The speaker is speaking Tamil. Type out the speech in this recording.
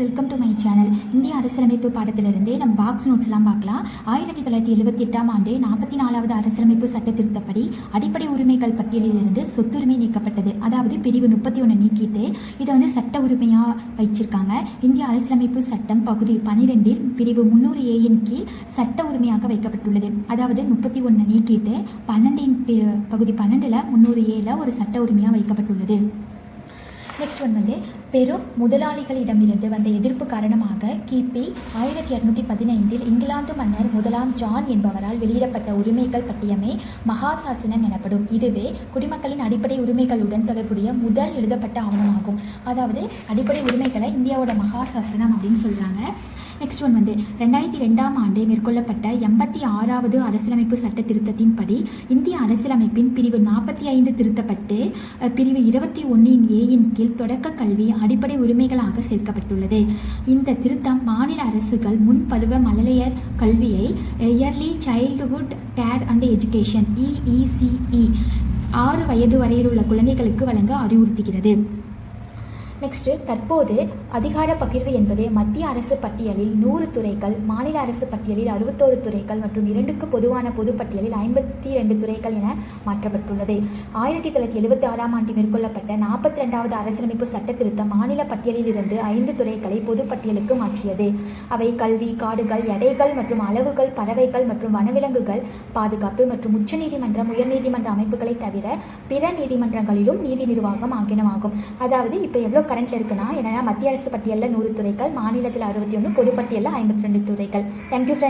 Welcome to my channel. இந்திய அரசியலமைப்பு பாடத்திலிருந்து நம்ம பாக்ஸ் நோட்ஸ்லாம் பார்க்கலாம். 1978ஆம் ஆண்டு 44வது அரசியலமைப்பு சட்ட திருத்தப்படி அடிப்படை உரிமைகள் பட்டியலிலிருந்து சொத்துரிமை நீக்கப்பட்டது. அதாவது பிரிவு 31 நீக்கிட்டு இதை சட்ட உரிமையாக வச்சிருக்காங்க. இந்திய அரசியலமைப்பு சட்டம் பகுதி 12 பிரிவு 300A கீழ் சட்ட உரிமையாக வைக்கப்பட்டுள்ளது. அதாவது 31 நீக்கிட்டு 12 பகுதி 12ல் 300A ஒரு சட்ட உரிமையாக வைக்கப்பட்டுள்ளது. நெக்ஸ்ட் பெரும் முதலாளிகளிடமிருந்து வந்த எதிர்ப்பு காரணமாக கிபி 1215 இங்கிலாந்து மன்னர் முதலாம் ஜான் என்பவரால் வெளியிடப்பட்ட உரிமைகள் பட்டியமே மகாசாசனம் எனப்படும். இதுவே குடிமக்களின் அடிப்படை உரிமைகளுடன் தொடர்புடைய முதல் எழுதப்பட்ட ஆவணமாகும். அதாவது அடிப்படை உரிமைகளை இந்தியாவோட மகாசாசனம் அப்படின்னு சொல்கிறாங்க. நெக்ஸ்ட் 2002ஆம் ஆண்டு மேற்கொள்ளப்பட்ட 86வது அரசியலமைப்பு சட்ட திருத்தத்தின்படி இந்திய அரசியலமைப்பின் பிரிவு 45 திருத்தப்பட்டு பிரிவு 21A கீழ் தொடக்க கல்வி அடிப்படை உரிமைகளாக சேர்க்கப்பட்டுள்ளது. இந்த திருத்தம் மாநில அரசுகள் முன்பருவ மழலையர் கல்வியை early childhood care and education EECE 6 வயது வரையிலுள்ள குழந்தைகளுக்கு வழங்க அறிவுறுத்துகிறது. நெக்ஸ்ட், தற்போது அதிகார பகிர்வு என்பது மத்திய அரசு பட்டியலில் 100 துறைகள், மாநில அரசு பட்டியலில் 61 துறைகள் மற்றும் 2க்கு பொதுவான பொது பட்டியலில் 52 துறைகள் என மாற்றப்பட்டுள்ளது. 1976ஆம் ஆண்டு மேற்கொள்ளப்பட்ட 42வது அரசியலமைப்பு சட்ட திருத்தம் மாநில பட்டியலில் இருந்து 5 துறைகளை பொது பட்டியலுக்கு மாற்றியது. அவை கல்வி, காடுகள், எடைகள் மற்றும் அளவுகள், பறவைகள் மற்றும் வனவிலங்குகள் பாதுகாப்பு மற்றும் உச்சநீதிமன்றம், உயர்நீதிமன்ற அமைப்புகளை தவிர பிற நீதிமன்றங்களிலும் நீதி நிர்வாகம் ஆகியனவாகும். அதாவது இப்போ எவ்வளோ கரண்ட்ல இருக்குன்னா என்னன்னா மத்திய அரசு பட்டியலில் 100 துறைகள், மாநிலத்தில் 61, பொது பட்டியலில் 52 துறைகள். Thank you friends.